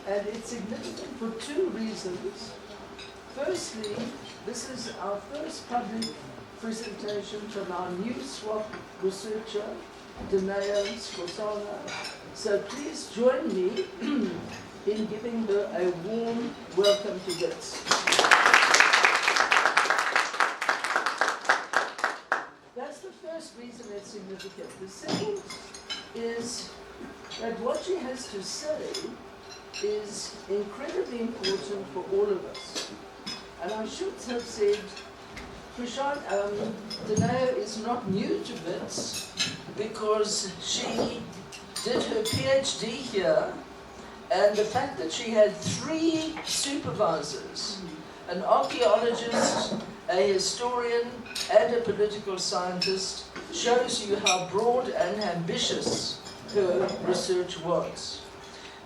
And it's significant for two reasons. Firstly, this is our first public presentation from our new SWOP researcher, Dineo Skosana. So please join me in giving her a warm welcome to this. That's the first reason it's significant. The second is that what she has to say is incredibly important for all of us. And I should have said, Dineo is not new to bits because she did her PhD here, and the fact that she had 3 supervisors, an archaeologist, a historian, and a political scientist, shows you how broad and ambitious her research was.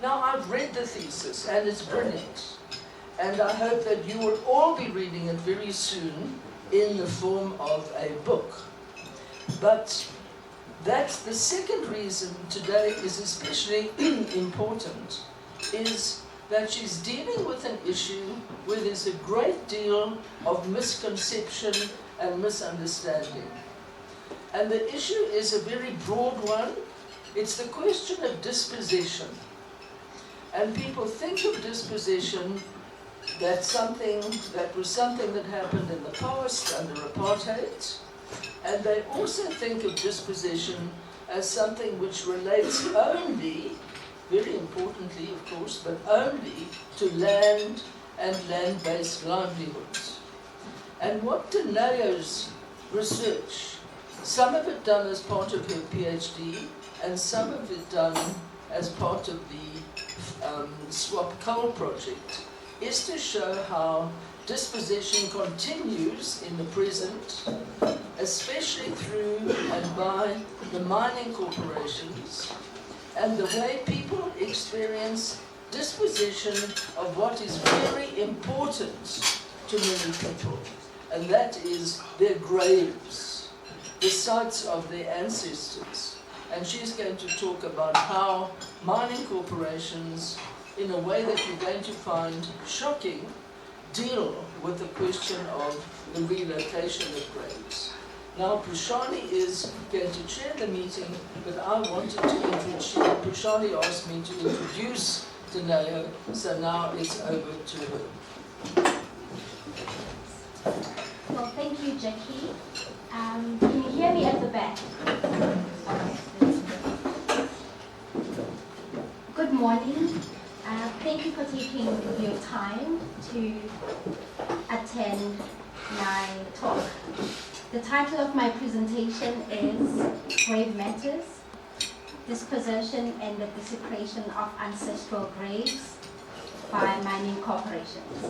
Now, I've read the thesis, and it's brilliant. And I hope that you will all be reading it very soon in the form of a book. But that's the second reason today is especially important, is that she's dealing with an issue where there's a great deal of misconception and misunderstanding. And the issue is a very broad one. It's the question of dispossession. And people think of dispossession that was something that happened in the past under apartheid, and they also think of dispossession as something which relates only, very importantly of course, but only to land and land-based livelihoods. And what Dineo's research, some of it done as part of her PhD, and some of it done as part of the SWOP Coal project, is to show how dispossession continues in the present, especially through and by the mining corporations, and the way people experience dispossession of what is very important to many people, and that is their graves, the sites of their ancestors. And she's going to talk about how mining corporations, in a way that you're going to find shocking, deal with the question of the relocation of graves. Now, Prashani is going to chair the meeting, but I wanted to introduce, Prashani asked me to introduce Dineo, so now it's over to her. Well, thank you, Jackie. Can you hear me at the back? Good morning. Thank you for taking your time to attend my talk. The title of my presentation is Grave Matters, Dispossession and the Desecration of Ancestral Graves by Mining Corporations.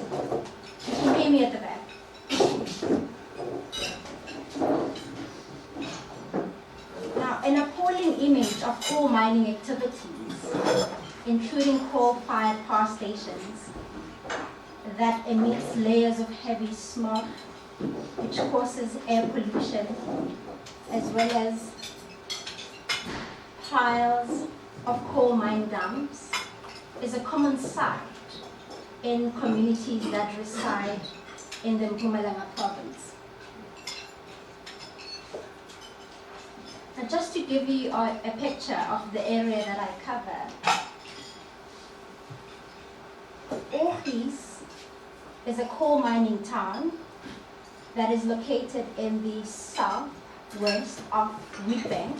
You can hear me at the back. Now, an appalling image of coal mining activities, including coal-fired power stations, that emits layers of heavy smoke, which causes air pollution, as well as piles of coal mine dumps, is a common sight in communities that reside in the Mpumalanga province. Now, just to give you a picture of the area that I cover, Orchies is a coal mining town that is located in the southwest of Witbank,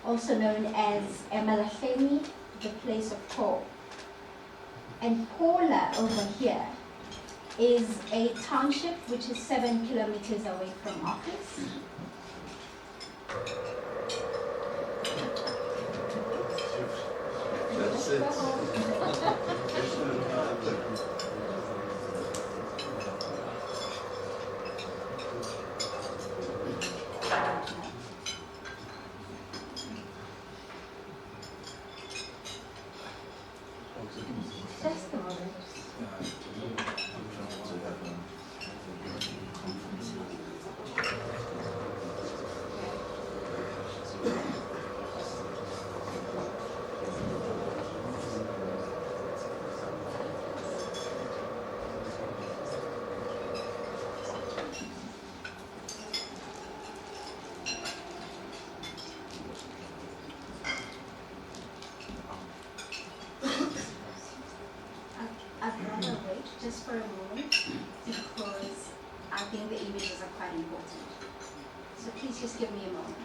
also known as Emalahleni, the place of coal. And Paula over here is a township which is 7 kilometers away from Office. That's it. Just a moment. wait just for a moment because I think the images are quite important. So please just give me a moment.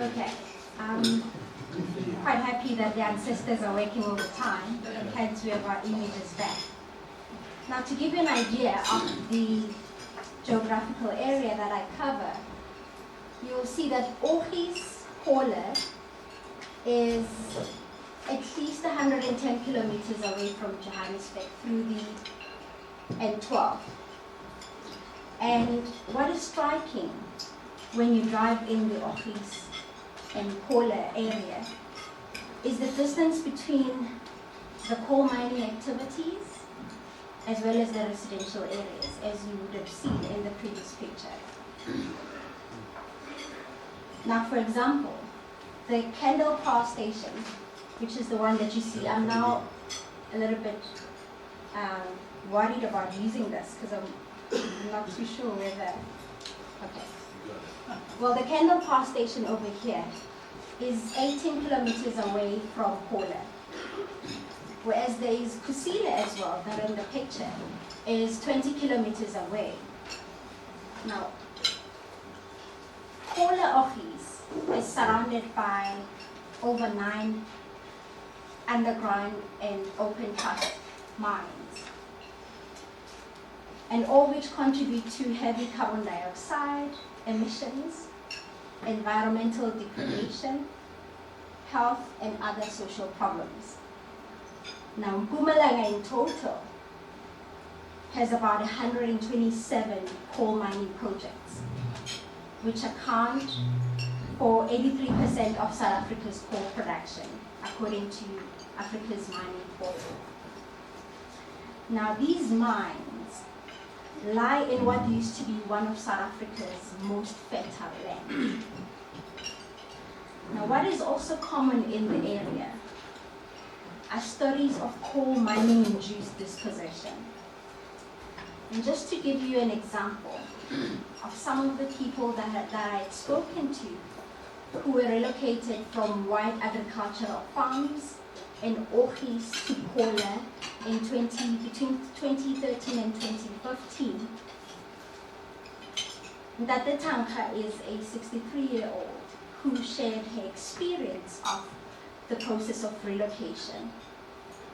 Okay, I'm quite happy that the ancestors are working all the time, and hence we have our images back. Now, to give you an idea of the geographical area that I cover, you'll see that Orgies Paula is at least 110 kilometers away from Johannesburg through the N12. And what is striking when you drive in the Orgies and Paula area is the distance between the coal mining activities as well as the residential areas, as you would have seen in the previous picture. Now, for example, the Kendall Power Station, which is the one that you see, I'm now a little bit worried about using this because I'm not too sure whether, okay. Well, the Kendall Power Station over here is 18 kilometers away from Paula. Whereas there is Kusile as well, that in the picture, is 20 kilometers away. Now, Paula Orgies is surrounded by over 9 underground and open cut mines, and all which contribute to heavy carbon dioxide emissions, environmental degradation, health, and other social problems. Now, Mpumalanga in total has about 127 coal mining projects, which account for 83% of South Africa's coal production, according to Africa's Mining Portal. Now, these mines lie in what used to be one of South Africa's most fertile land. Now, what is also common in the area are stories of coal mining-induced dispossession. And just to give you an example of some of the people that I had spoken to who were relocated from white agricultural farms in Orgies to Paula in between 2013 and 2015. Ntate Tanka is a 63-year-old who shared her experience of the process of relocation.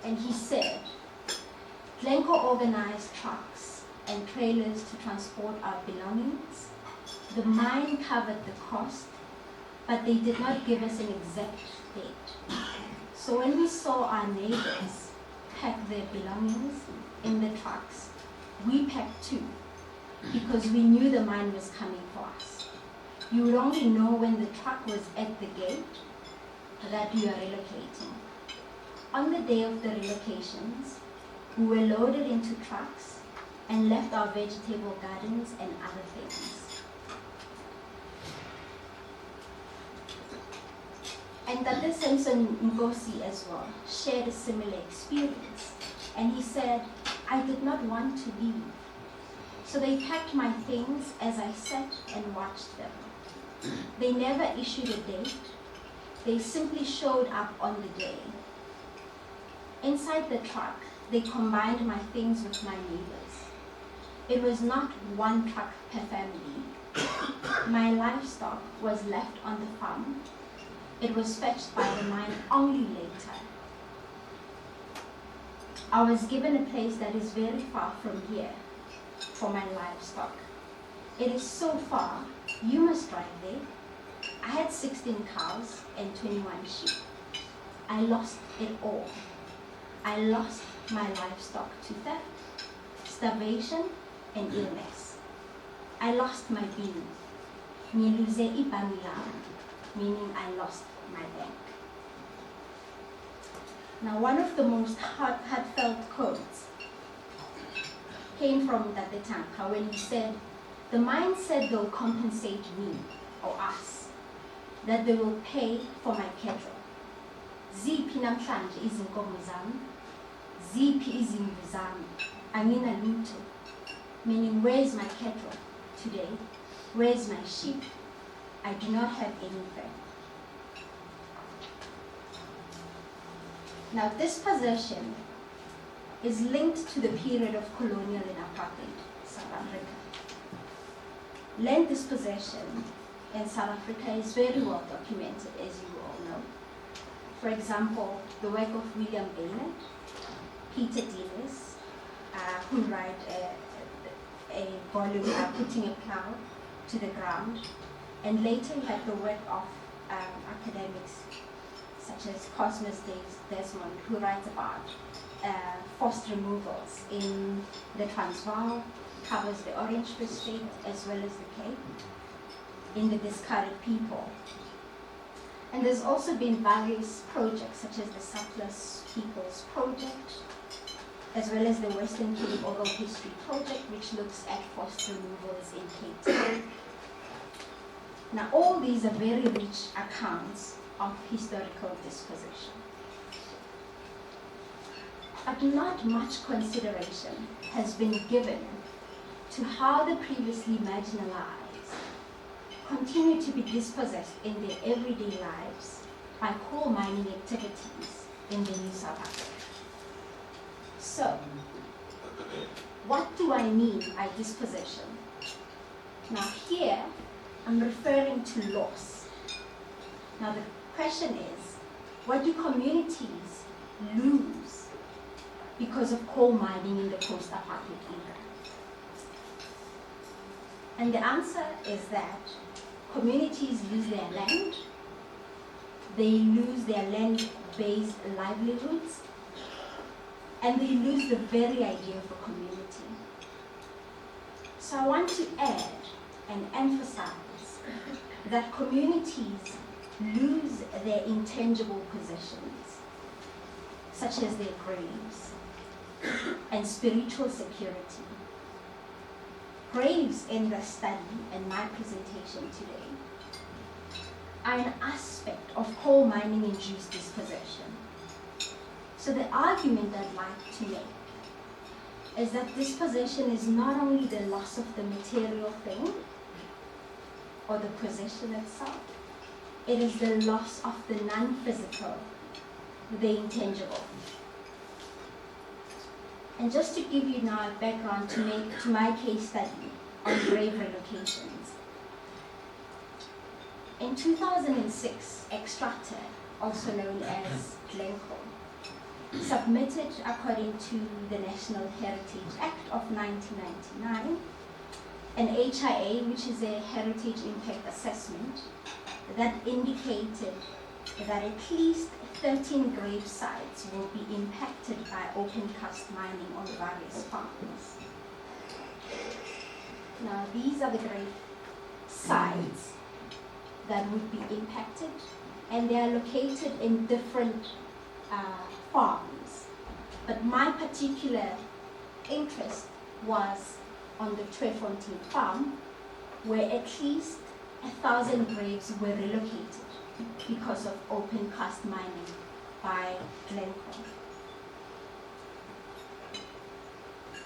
And he said, Glencore organized trucks and trailers to transport our belongings. The mine covered the cost, but they did not give us an exact date. So when we saw our neighbors pack their belongings in the trucks, we packed too, because we knew the mine was coming for us. You would only know when the truck was at the gate that you are relocating. On the day of the relocations, we were loaded into trucks and left our vegetable gardens and other things. And Tate Simpson Ngosi as well shared a similar experience. And he said, I did not want to leave. So they packed my things as I sat and watched them. They never issued a date. They simply showed up on the day. Inside the truck, they combined my things with my neighbors. It was not one truck per family. My livestock was left on the farm. It was fetched by the mine only later. I was given a place that is very far from here for my livestock. It is so far, you must drive there. I had 16 cows and 21 sheep. I lost it all. I lost my livestock to theft, starvation, and illness. I lost my being. Niluze ibang lang, meaning I lost my bank. Now, one of the most heartfelt quotes came from Tate Tanka when he said, the mine said they'll compensate me, or us, that they will pay for my cattle. Ziphi namhlanje izinkomo zami, ziphi izimvu zami, anginalutho. Meaning, where's my cattle today? Where's my sheep? I do not have anything. Now, dispossession is linked to the period of colonial and apartheid South Africa. Land dispossession in South Africa is very well documented, as you all know. For example, the work of William Baynard, Peter Delis, who write a volume Putting a Plow to the Ground, and later you had the work of academics such as Cosmas Desmond, who writes about forced removals in the Transvaal, covers the Orange Free State as well as the Cape, in the Discarded People. And there's also been various projects such as the Surplus Peoples Project, as well as the Western Cape Oral History Project, which looks at forced removals in Cape Town. Now, all these are very rich accounts of historical dispossession. But not much consideration has been given to how the previously marginalized continue to be dispossessed in their everyday lives by coal mining activities in the New South Africa. So, what do I mean by dispossession? Now here, I'm referring to loss. Now the question is, what do communities lose because of coal mining in the post-apartheid era? And the answer is that communities lose their land, they lose their land-based livelihoods, and they lose the very idea of a community. So I want to add and emphasize that communities lose their intangible possessions, such as their graves and spiritual security. Graves in the study and my presentation today are an aspect of coal mining induced dispossession. So the argument I'd like to make is that dispossession is not only the loss of the material thing or the possession itself, it is the loss of the non-physical, the intangible. And just to give you now a background to my case study on grave relocations. In 2006, Extractor, also known as Glencoe, submitted according to the National Heritage Act of 1999 an HIA, which is a Heritage Impact Assessment, that indicated that at least 13 grave sites will be impacted by open cast mining on various farms. Now, these are the grave sites that would be impacted, and they are located in different farms. But my particular interest was on the Tweefontein farm, where at least 1,000 graves were relocated because of open cast mining by Glencore.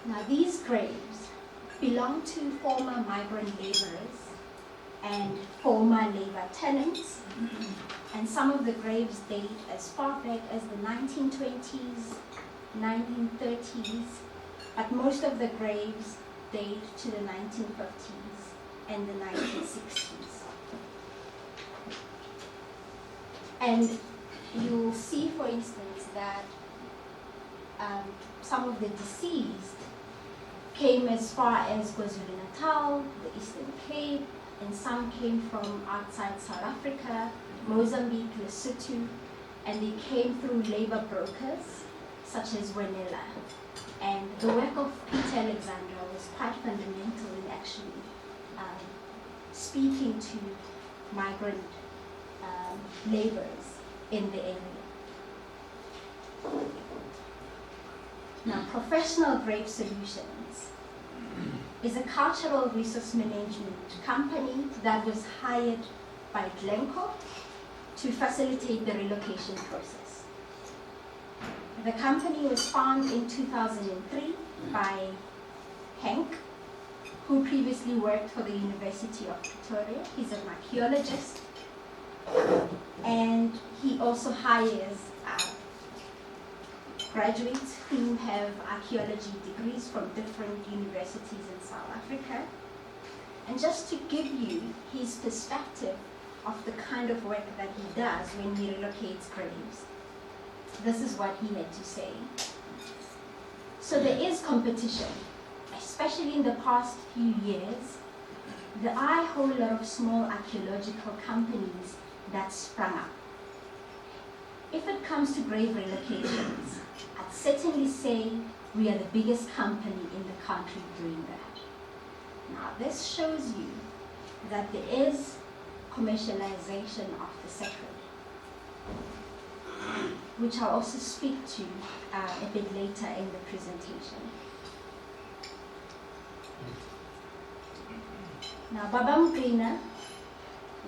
Now these graves belong to former migrant laborers and former labor tenants, and some of the graves date as far back as the 1920s, 1930s, but most of the graves date to the 1950s and the 1960s. And you'll see, for instance, that some of the deceased came as far as KwaZulu-Natal, the Eastern Cape, and some came from outside South Africa, Mozambique, Lesotho, and they came through labor brokers such as Wenela. And the work of Peter Alexander was quite fundamental in actually speaking to migrant laborers in the area. Now, Professional Grave Solutions is a cultural resource management company that was hired by Glencore to facilitate the relocation process. The company was founded in 2003 by Henk, who previously worked for the University of Pretoria. He's an archaeologist, and he also hires graduates who have archaeology degrees from different universities in South Africa. And just to give you his perspective of the kind of work that he does when he relocates graves, this is what he had to say. So there is competition, especially in the past few years. There are a whole lot of small archaeological companies that sprung up. If it comes to grave relocations, I'd certainly say we are the biggest company in the country doing that. Now, this shows you that there is commercialization of the sacred, which I'll also speak to a bit later in the presentation. Now, Baba Mgrina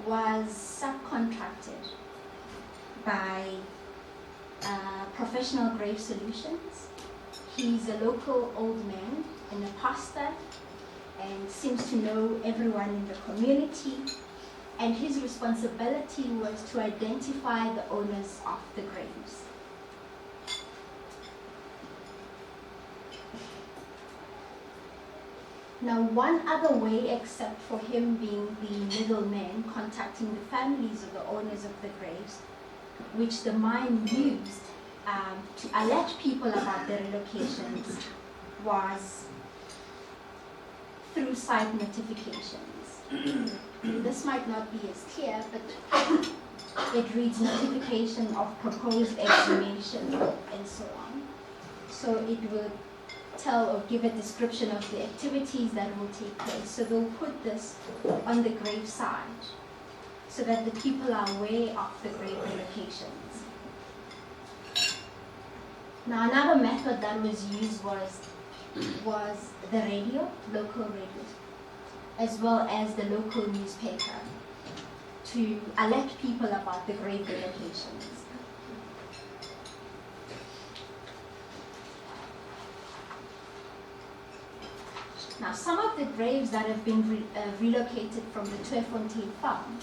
was subcontracted by Professional Grave Solutions. He's a local old man and a pastor and seems to know everyone in the community. And his responsibility was to identify the owners of the graves. Now, one other way, except for him being the middleman contacting the families of the owners of the graves, which the mine used to alert people about the relocations, was through site notifications. This might not be as clear, but it reads notification of proposed exhumation and so on. So it will tell or give a description of the activities that will take place. So they'll put this on the grave site so that the people are aware of the grave relocations. Now, another method that was used was the radio, local radio, as well as the local newspaper, to alert people about the grave relocations. Now, some of the graves that have been relocated from the Tweefontein farm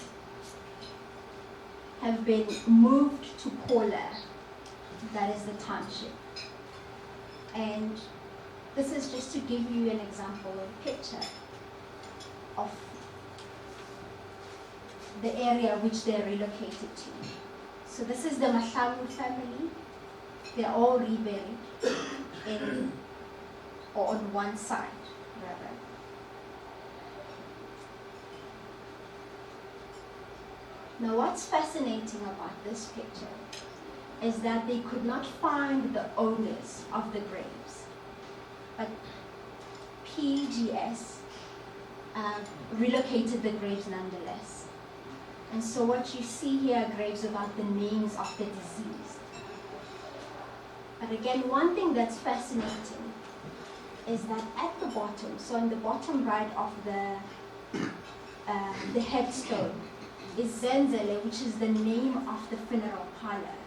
have been moved to Paula, that is the township. And this is just to give you an example, a picture of the area which they're relocated to. So this is the Mahlawu family. They're all reburied or on one side, rather. Now, what's fascinating about this picture is that they could not find the owners of the graves, but PGS relocated the graves nonetheless. And so what you see here are graves without the names of the deceased. But again, one thing that's fascinating is that at the bottom, so on the bottom right of the headstone, is Zenzele, which is the name of the funeral parlor.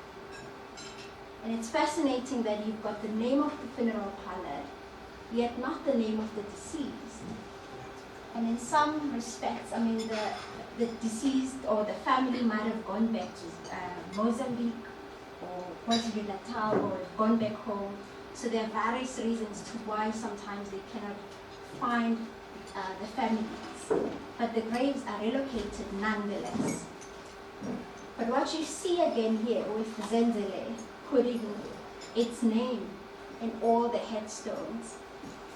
And it's fascinating that you've got the name of the funeral parlor, yet not the name of the deceased. And in some respects, I mean, the deceased or the family might have gone back to Mozambique or KwaZulu-Natal or gone back home. So there are various reasons to why sometimes they cannot find the families. But the graves are relocated nonetheless. But what you see again here with Zenzele putting its name in all the headstones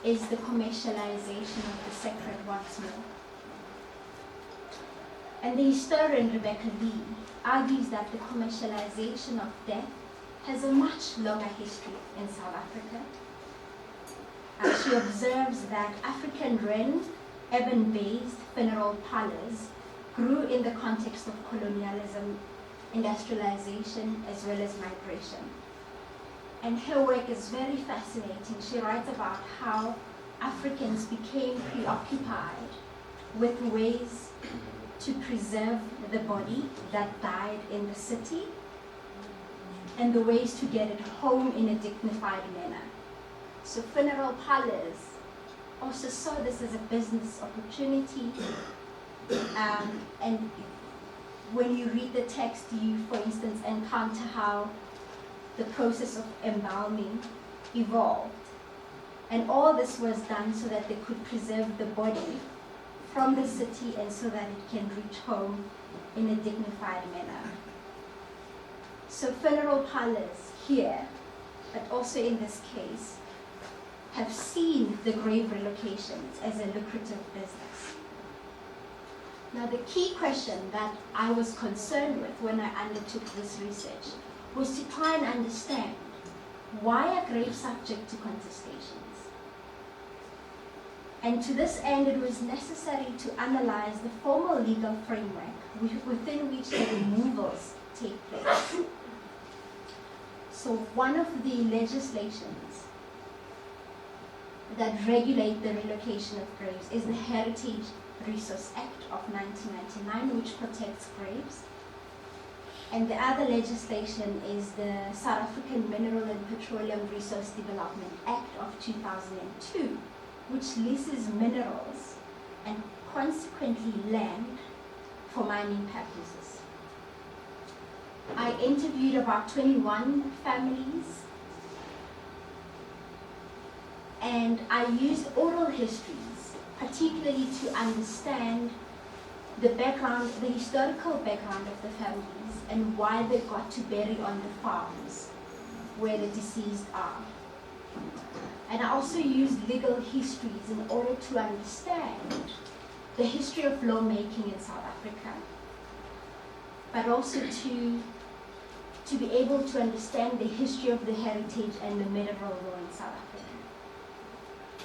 is the commercialization of the sacred once more. And the historian Rebecca Lee argues that the commercialization of death has a much longer history in South Africa. She observes that African Wren, ebon-based funeral parlors grew in the context of colonialism, industrialization, as well as migration. And her work is very fascinating. She writes about how Africans became preoccupied with ways to preserve the body that died in the city and the ways to get it home in a dignified manner. So funeral parlors also saw this as a business opportunity. And when you read the text, you, for instance, encounter how the process of embalming evolved. And all this was done so that they could preserve the body from the city and so that it can reach home in a dignified manner. So funeral parlors here, but also in this case, have seen the grave relocations as a lucrative business. Now the key question that I was concerned with when I undertook this research was to try and understand why are graves subject to contestations? And to this end, it was necessary to analyze the formal legal framework within which the removals take place. So one of the legislations that regulate the relocation of graves is the Heritage Resource Act of 1999, which protects graves. And the other legislation is the South African Mineral and Petroleum Resource Development Act of 2002, which leases minerals and consequently land for mining purposes. I interviewed about 21 families, and I used oral histories, particularly to understand the background, the historical background of the families and why they got to bury on the farms where the deceased are. And I also used legal histories in order to understand the history of lawmaking in South Africa, but also to be able to understand the history of the heritage and the mineral law in South Africa.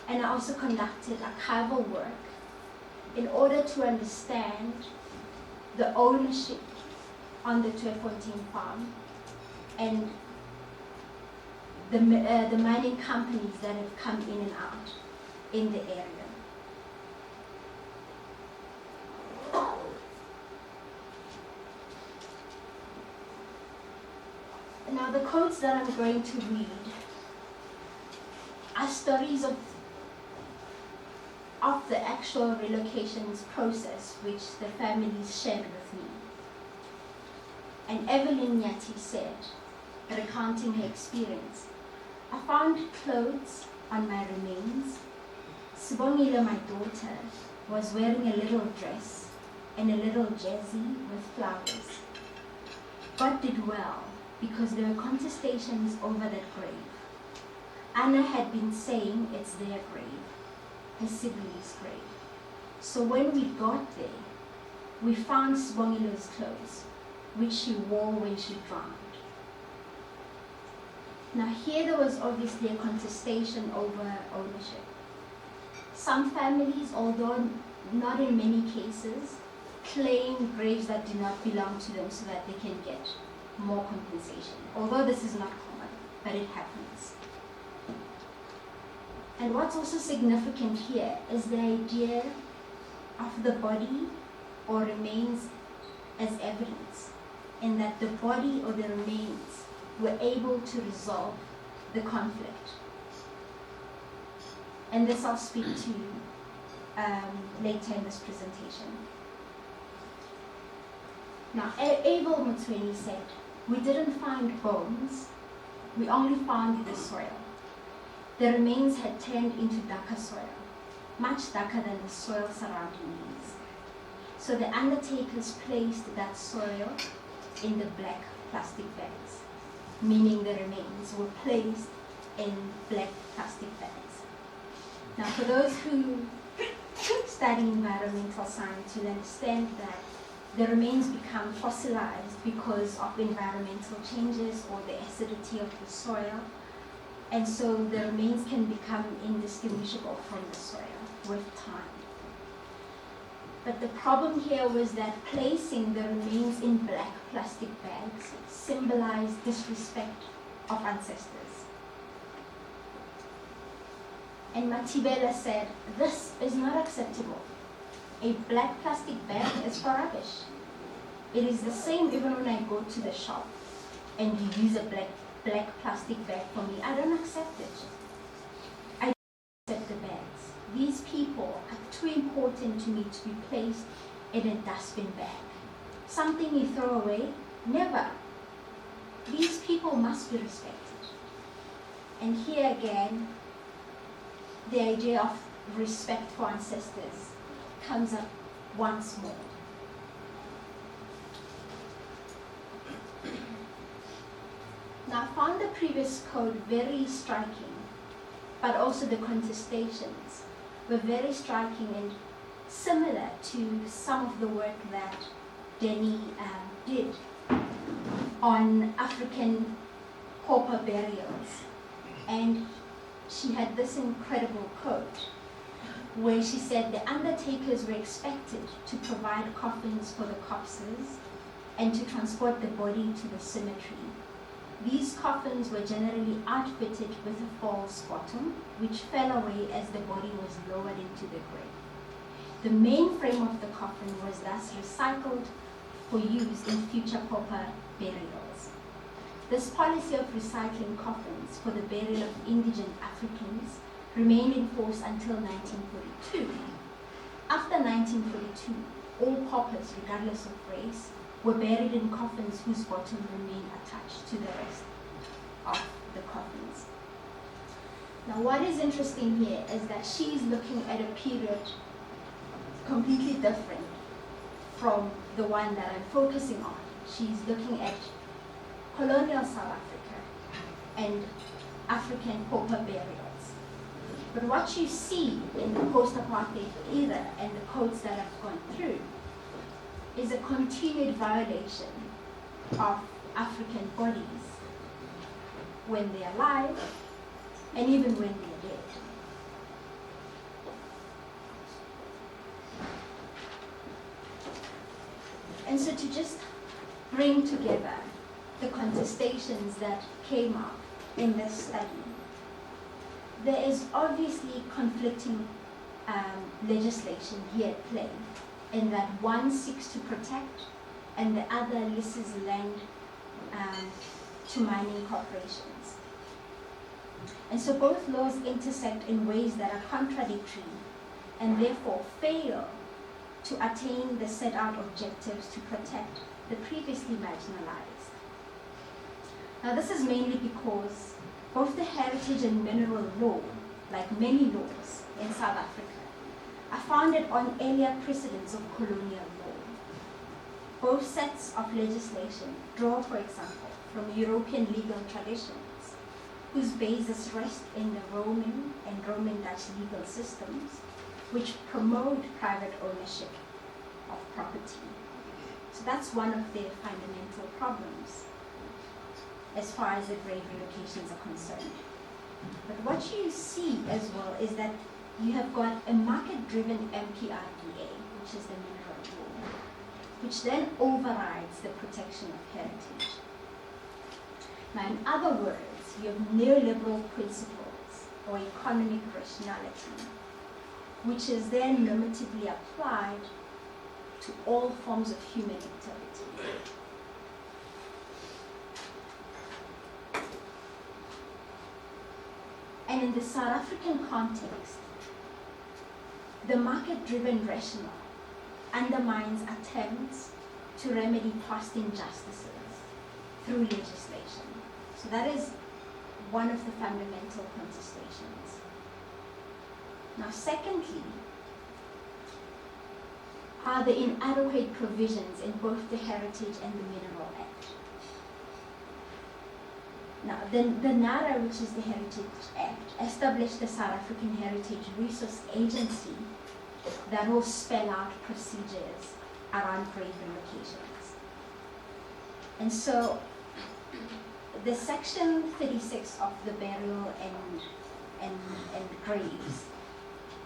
And I also conducted archival work in order to understand the ownership on the Tweefontein farm and the mining companies that have come in and out in the area. Now the quotes that I'm going to read are stories of the actual relocations process which the families shared with me. And Evelyn Nyati said, recounting her experience, I found clothes on my remains. Sibongile, my daughter, was wearing a little dress and a little jersey with flowers. God did well because there were contestations over that grave. Anna had been saying it's their grave, her siblings' grave. So when we got there, we found Sibongile's clothes, which she wore when she drowned. Now here there was obviously a contestation over ownership. Some families, although not in many cases, claim graves that do not belong to them so that they can get more compensation. Although this is not common, but it happens. And what's also significant here is the idea of the body or remains as evidence in that the body or the remains were able to resolve the conflict. And this I'll speak to later in this presentation. Now, Abel Mutweni said, "We didn't find bones, we only found the soil. The remains had turned into darker soil, much darker than the soil surrounding these. So the undertakers placed that soil in the black plastic bags," meaning the remains were placed in black plastic bags. Now, for those who study environmental science, you'll understand that the remains become fossilized because of environmental changes or the acidity of the soil, and so the remains can become indistinguishable from the soil with time. But the problem here was that placing the remains in black plastic bags symbolized disrespect of ancestors. And Matibela said, "This is not acceptable. A black plastic bag is for rubbish. It is the same even when I go to the shop and you use a black plastic bag for me. I don't accept it. I don't accept the bags. These people are too important to me to be placed in a dustbin bag. Something you throw away? Never. These people must be respected." And here again, the idea of respect for ancestors comes up once more. Now, I found the previous code very striking, but also the contestations were very striking and similar to some of the work that Denny did on African pauper burials. And she had this incredible quote where she said the undertakers were expected to provide coffins for the corpses and to transport the body to the cemetery. These coffins were generally outfitted with a false bottom, which fell away as the body was lowered into the grave. The main frame of the coffin was thus recycled for use in future pauper burials. This policy of recycling coffins for the burial of indigent Africans remained in force until 1942. After 1942, all paupers, regardless of race, were buried in coffins whose bottom remained attached to the rest of the coffins. Now, what is interesting here is that she's looking at a period completely different from the one that I'm focusing on. She's looking at colonial South Africa and African pauper burials. But what you see in the post-apartheid era and the codes that have gone through is a continued violation of African bodies when they're alive and even when they're dead. And so to just bring together the contestations that came up in this study, there is obviously conflicting legislation here at play, in that one seeks to protect and the other leases land to mining corporations. And so both laws intersect in ways that are contradictory and therefore fail to attain the set out objectives to protect the previously marginalized. Now, this is mainly because both the heritage and mineral law, like many laws in South Africa, are founded on earlier precedents of colonial law. Both sets of legislation draw, for example, from European legal traditions, whose basis rest in the Roman and Roman Dutch legal systems, which promote private ownership of property. So that's one of their fundamental problems as far as the grave relocations are concerned. But what you see as well is that you have got a market-driven MPRDA, which is the mineral law, which then overrides the protection of heritage. Now, in other words, you have neoliberal principles or economic rationality, which is then normatively applied to all forms of human activity. And in the South African context, the market-driven rationale undermines attempts to remedy past injustices through legislation. So that is one of the fundamental contestations. Now, secondly, are the inadequate provisions in both the Heritage and the Mineral Act. Now, the NARA, which is the Heritage Act, established the South African Heritage Resource Agency that will spell out procedures around grave relocations. And so, the Section 36 of the Burial and Graves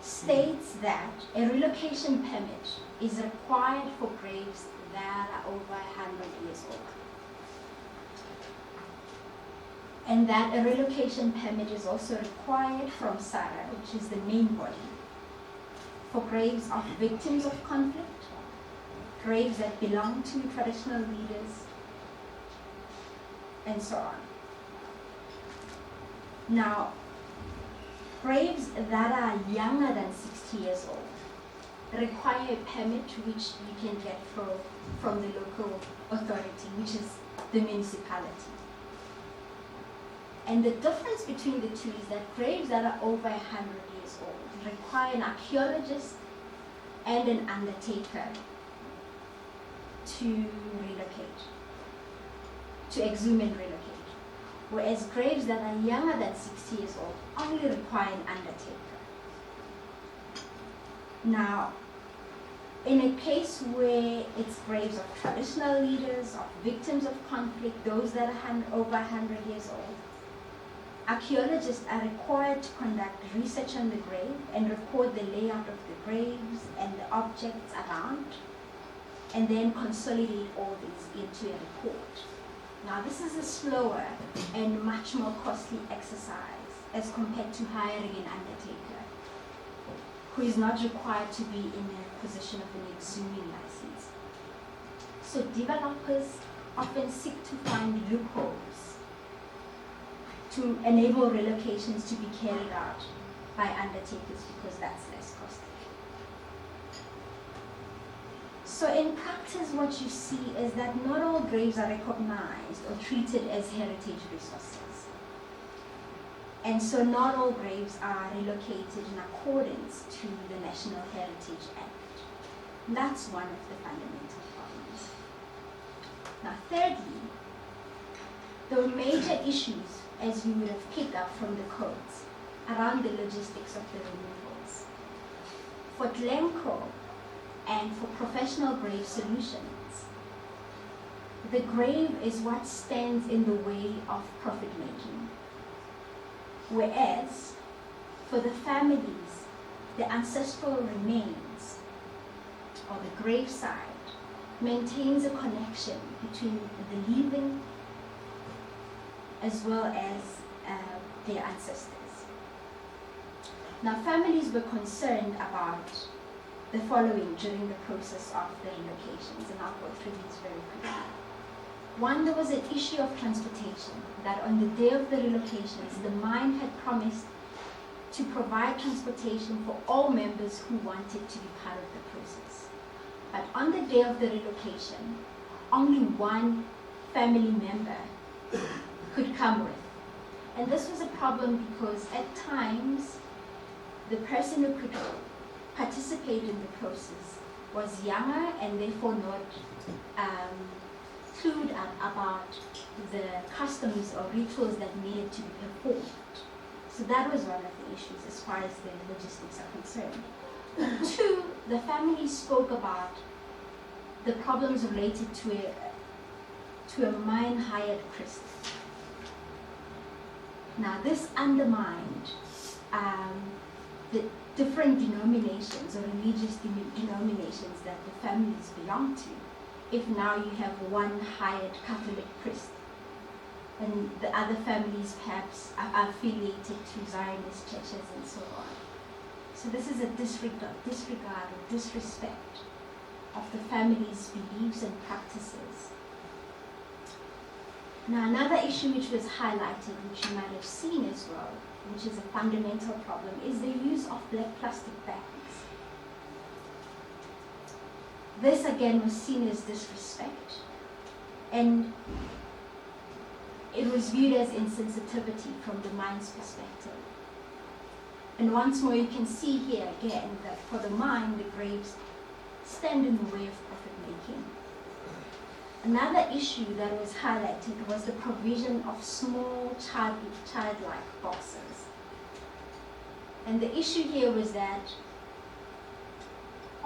states that a relocation permit is required for graves that are over 100 years old. And that a relocation permit is also required from SARA, which is the main body, for graves of victims of conflict, graves that belong to traditional leaders, and so on. Now, graves that are younger than 60 years old require a permit which you can get from the local authority, which is the municipality. And the difference between the two is that graves that are over 100 years old require an archaeologist and an undertaker to relocate, to exhume and relocate. Whereas graves that are younger than 60 years old only require an undertaker. Now, in a case where it's graves of traditional leaders, of victims of conflict, those that are over 100 years old, archaeologists are required to conduct research on the grave and record the layout of the graves and the objects around, and then consolidate all these into a report. Now, this is a slower and much more costly exercise as compared to hiring an undertaker, who is not required to be in a position of an exhuming license. So developers often seek to find loopholes to enable relocations to be carried out by undertakers because that's less costly. So in practice, what you see is that not all graves are recognized or treated as heritage resources. And so not all graves are relocated in accordance to the National Heritage Act. That's one of the fundamental problems. Now, thirdly, there were major issues, as you would have picked up from the codes, around the logistics of the removals. For Glencoe and for Professional Grave Solutions, the grave is what stands in the way of profit making. Whereas, for the families, the ancestral remains, or the graveside, maintains a connection between the living as well as their ancestors. Now, families were concerned about the following during the process of the relocations, and I'll go through these very quickly. One, there was an issue of transportation, that on the day of the relocations, the mine had promised to provide transportation for all members who wanted to be part of the process. But on the day of the relocation, only one family member could come with. And this was a problem because at times, the person who could participate in the process was younger and therefore not clued up about the customs or rituals that needed to be performed. So that was one of the issues as far as the logistics are concerned. Two, the family spoke about the problems related to a mine hired priest. Now, this undermined the different denominations or religious denominations that the families belong to. If now you have one hired Catholic priest, and the other families perhaps are affiliated to Zionist churches and so on. So this is a disregard or disrespect of the family's beliefs and practices. Now, another issue which was highlighted, which you might have seen as well, which is a fundamental problem, is the use of black plastic bags. This again was seen as disrespect, and it was viewed as insensitivity from the mind's perspective. And once more, you can see here again that for the mind, the graves stand in the way of profit making. Another issue that was highlighted was the provision of small childlike boxes. And the issue here was that,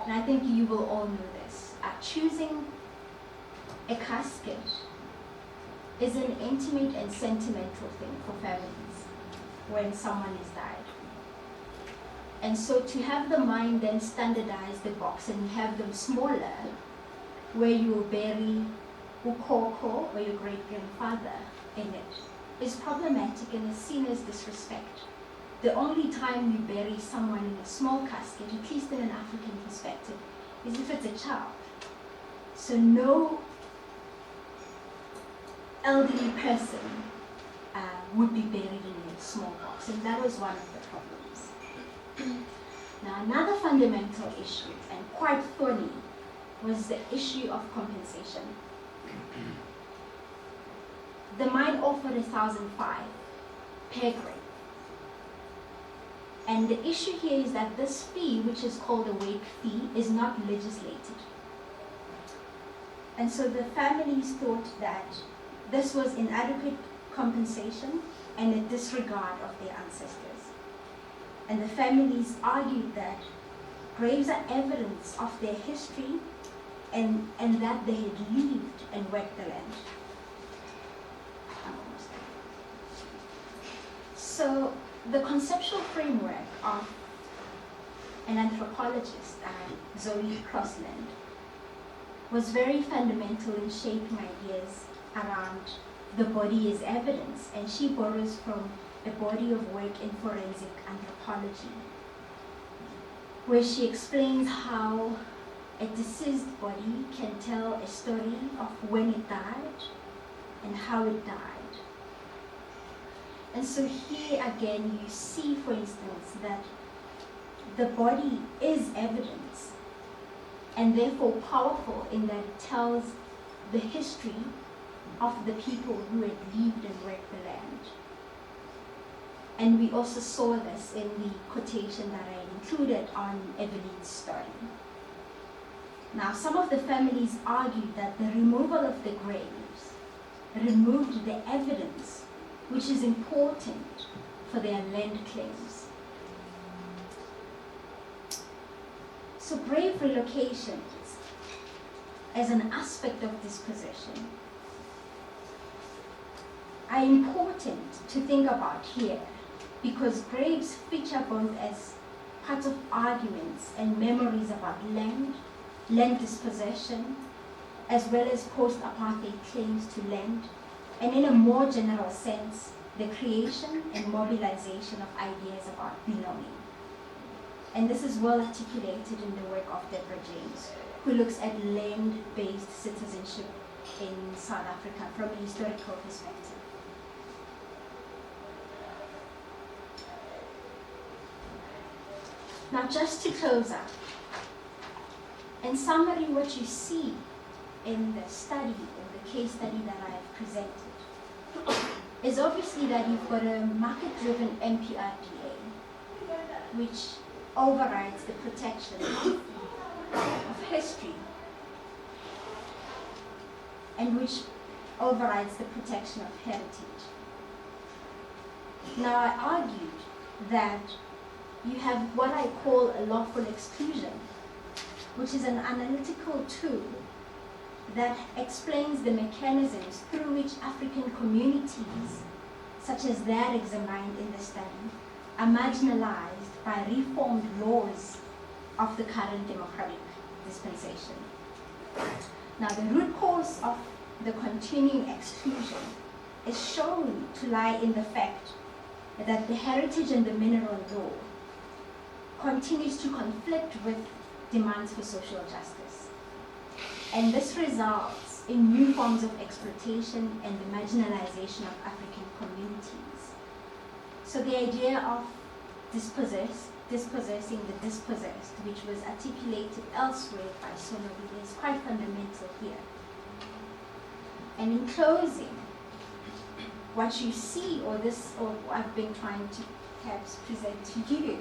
and I think you will all know this, choosing a casket is an intimate and sentimental thing for families when someone is died. And so to have the mind then standardize the box and have them smaller, where you will bury ukoko or your great-grandfather in it, is problematic and is seen as disrespect. The only time you bury someone in a small casket, at least in an African perspective, is if it's a child. So no elderly person would be buried in a small box, and that was one of the problems. Now, another fundamental issue, and quite thorny, was the issue of compensation. The mine offered 1,005 per grave. And the issue here is that this fee, which is called a wake fee, is not legislated. And so the families thought that this was inadequate compensation and a disregard of their ancestors. And the families argued that graves are evidence of their history and that they had lived and worked the land. So the conceptual framework of an anthropologist, Zoe Crossland, was very fundamental in shaping ideas around the body as evidence, and she borrows from a body of work in forensic anthropology, where she explains how a deceased body can tell a story of when it died and how it died. And so here again, you see, for instance, that the body is evidence and therefore powerful in that it tells the history of the people who had lived and worked the land. And we also saw this in the quotation that I included on Evelyn's story. Now, some of the families argued that the removal of the graves removed the evidence, which is important for their land claims. So grave relocations as an aspect of dispossession are important to think about here, because graves feature both as part of arguments and memories about land dispossession, as well as post-apartheid claims to land, and in a more general sense, the creation and mobilization of ideas about belonging. And this is well articulated in the work of Deborah James, who looks at land-based citizenship in South Africa from a historical perspective. Now, just to close up, in summary, what you see in the study, in the case study that I have presented, is obviously that you've got a market-driven MPRDA, which overrides the protection of history, and which overrides the protection of heritage. Now, I argued that you have what I call a lawful exclusion, which is an analytical tool that explains the mechanisms through which African communities, such as that examined in the study, are marginalized by reformed laws of the current democratic dispensation. Now, the root cause of the continuing exclusion is shown to lie in the fact that the heritage and the mineral law continues to conflict with demands for social justice. And this results in new forms of exploitation and the marginalization of African communities. So the idea of dispossessing the dispossessed, which was articulated elsewhere by Sonobile, is quite fundamental here. And in closing, what you see, or I've been trying to perhaps present to you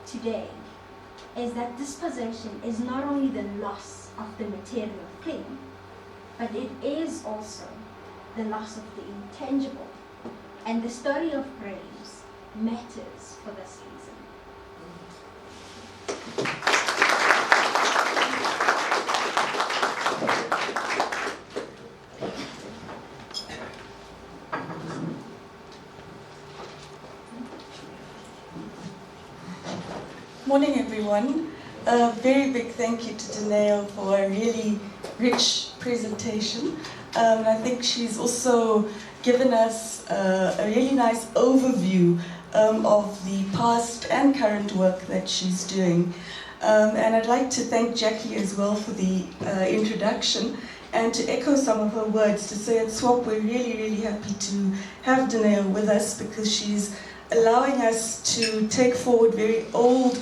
today, is that dispossession is not only the loss of the material thing, but it is also the loss of the intangible. And the story of graves matters for this reason. Morning, everyone. A very big thank you to Dineo for a really rich presentation. I think she's also given us a really nice overview of the past and current work that she's doing. And I'd like to thank Jackie as well for the introduction, and to echo some of her words to say at SWOP we're really, really happy to have Dineo with us, because she's allowing us to take forward very old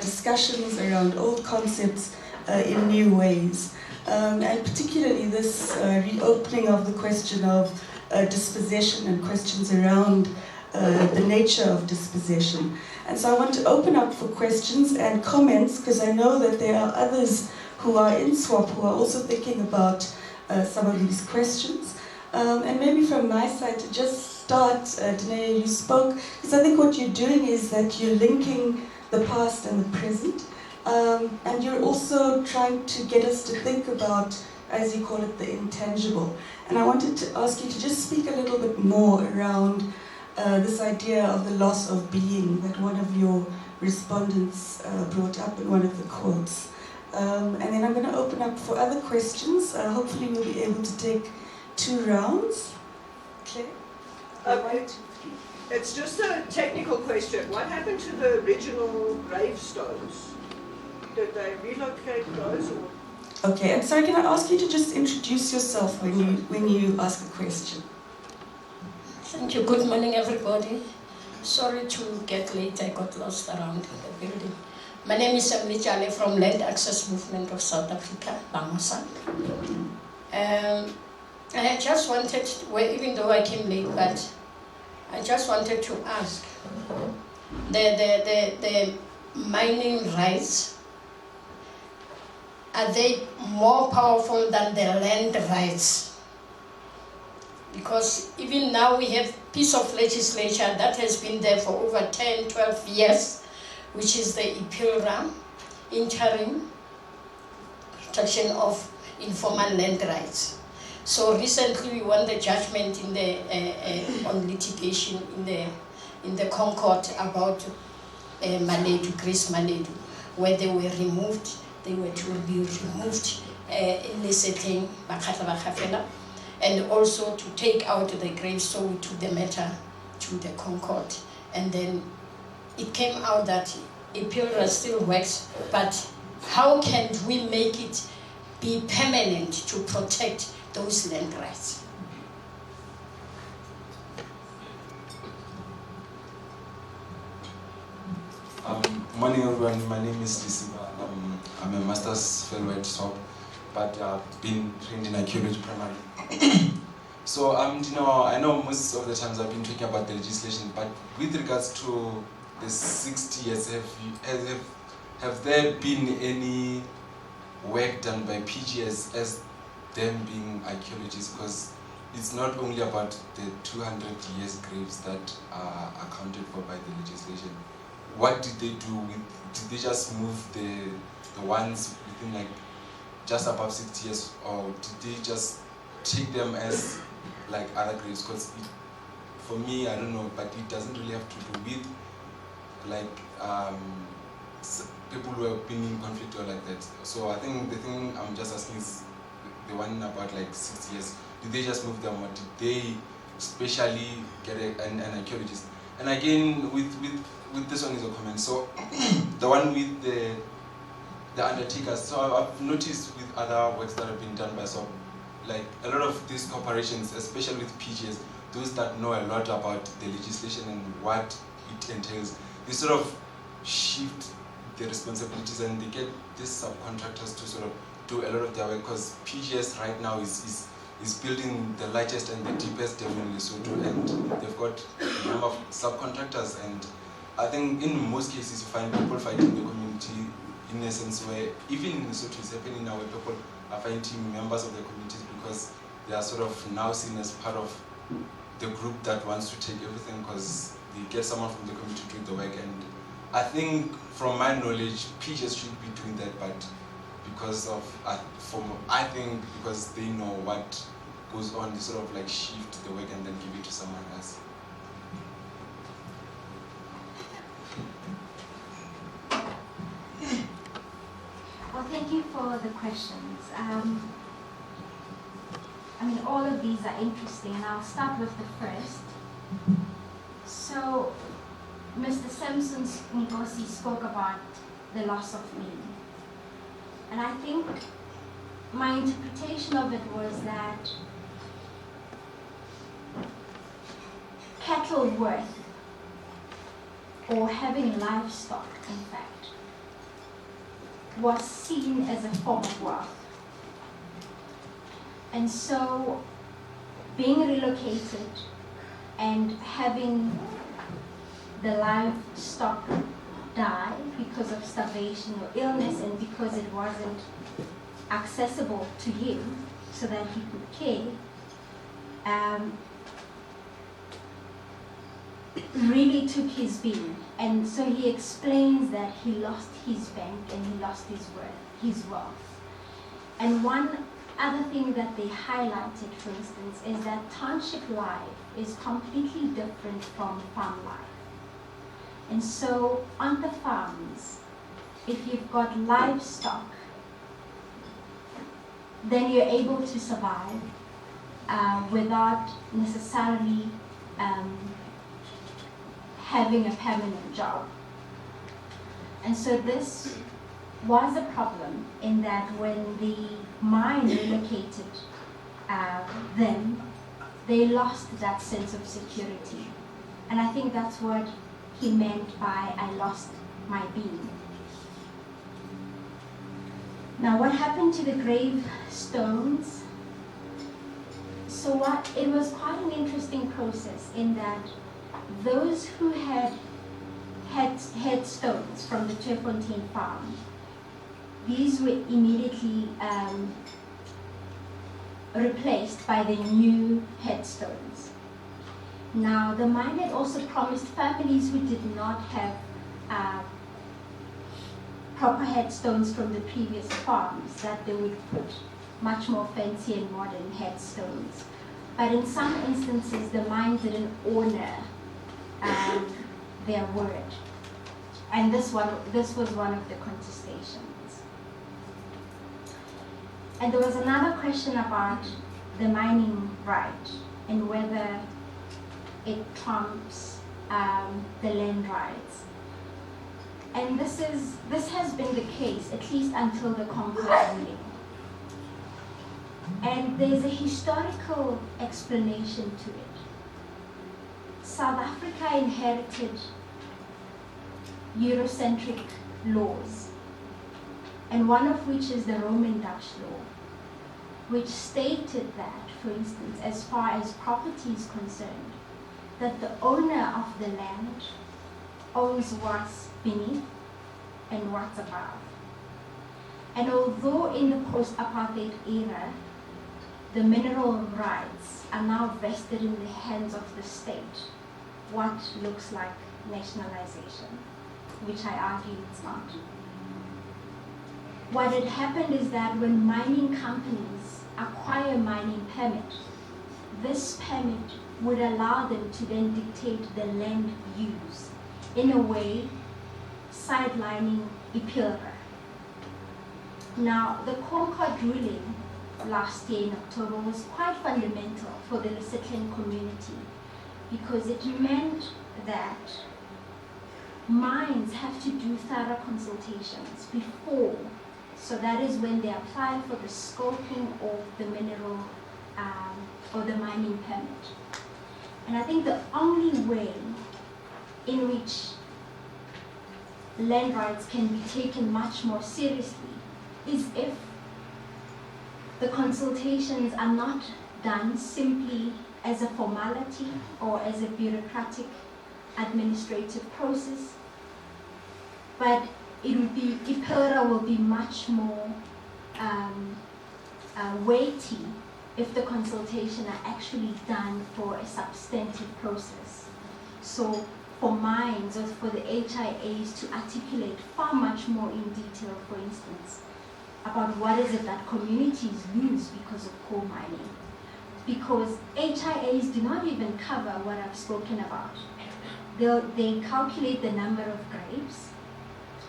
discussions around old concepts in new ways. And particularly this reopening of the question of dispossession and questions around the nature of dispossession. And so I want to open up for questions and comments, because I know that there are others who are in SWOP who are also thinking about some of these questions. And maybe from my side to just start, Dineo, you spoke, because I think what you're doing is that you're linking the past and the present, and you're also trying to get us to think about, as you call it, the intangible. And I wanted to ask you to just speak a little bit more around this idea of the loss of being that one of your respondents brought up in one of the quotes. And then I'm going to open up for other questions. Hopefully we'll be able to take 2 rounds. Okay. It's just a technical question. What happened to the original gravestones? Did they relocate those? Or? Okay, and sorry, can I ask you to just introduce yourself when you ask a question? Thank you. Good morning, everybody. Sorry to get late. I got lost around the building. My name is Emily Jale from Land Access Movement of South Africa, Bangasa. I just wanted, even though I came late, but I just wanted to ask, the mining rights, are they more powerful than the land rights? Because even now we have a piece of legislation that has been there for over 10, 12 years, which is the IPILRA, Interim Protection of Informal Land Rights. So recently we won the judgment in the on litigation in the Concord about Maledu, Grace Maledu, where they were removed. They were to be removed in the setting and also to take out the grave. So we took the matter to the Concord, and then it came out that IPILRA still works, but how can we make it be permanent to protect those land rights? Morning, everyone. My name is Disiba. I'm a master's fellow at SWOP, but I've been trained in archaeology primarily. So, I know most of the times I've been talking about the legislation, but with regards to the 60 years, have there been any work done by PGS as them being archaeologists? Because it's not only about the 200 years graves that are accounted for by the legislation. What did they do with, did they just move the ones within like just above 60 years, or did they just take them as like other graves? Because for me, I don't know, but it doesn't really have to do with like people who have been in conflict or like that. So I think the thing I'm just asking is the one about like 60 years. Did they just move them, or did they specially get an archaeologist? And again, with this one is a comment. So the one with the the undertakers. So I've noticed with other works that have been done by SWOP, like a lot of these corporations, especially with PGS, those that know a lot about the legislation and what it entails, they sort of shift the responsibilities and they get these subcontractors to sort of do a lot of their work, because PGS right now is building the largest and the deepest dam in Lesotho, and they've got a number of subcontractors, and I think in most cases you find people fighting the community in a sense where even in Lesotho it's happening now where people are fighting members of the communities because they are sort of now seen as part of the group that wants to take everything because they get someone from the community to do the work. And I think from my knowledge PGS should be doing that, but because of I think because they know what goes on, they sort of like shift the work and then give it to someone else. Well, thank you for the questions. I mean, all of these are interesting, and I'll start with the first. So, Mr. Simpson's Nkosi spoke about the loss of meaning. And I think my interpretation of it was that cattle worth, or having livestock, in fact, was seen as a form of wealth. And so being relocated and having the livestock die because of starvation or illness and because it wasn't accessible to him so that he could care, really took his being. And so he explains that he lost his bank and he lost his wealth. And one other thing that they highlighted, for instance, is that township life is completely different from farm life. And so on the farms, if you've got livestock, then you're able to survive without necessarily having a permanent job. And so this was a problem in that when the mine relocated them, they lost that sense of security. And I think that's what he meant by I lost my being. Now what happened to the gravestones? So it was quite an interesting process in that those who had headstones from the Tweefontein farm, these were immediately replaced by the new headstones. Now, the mine had also promised families who did not have proper headstones from the previous farms that they would put much more fancy and modern headstones. But in some instances, the mine didn't honor their word. And this was one of the contestations. And there was another question about the mining right and whether it trumps the land rights. And this has been the case, at least until the Concord ruling. And there's a historical explanation to it. South Africa inherited Eurocentric laws, and one of which is the Roman Dutch law, which stated that, for instance, as far as property is concerned, that the owner of the land owns what's beneath and what's above. And although in the post-apartheid era, the mineral rights are now vested in the hands of the state, what looks like nationalization, which I argue it's not. What had happened is that when mining companies acquire a mining permit, this permit would allow them to then dictate the land use, in a way sidelining Ipilra. Now, the Concord ruling last year in October was quite fundamental for the Lesothian community because it meant that mines have to do thorough consultations before So that is when they apply for the scoping of the mineral or the mining permit. And I think the only way in which land rights can be taken much more seriously is if the consultations are not done simply as a formality or as a bureaucratic administrative process, but IPILRA will be much more weighty if the consultation are actually done for a substantive process. So for mines or for the HIAs to articulate far much more in detail, for instance, about what is it that communities lose because of coal mining. Because HIAs do not even cover what I've spoken about. They calculate the number of graves,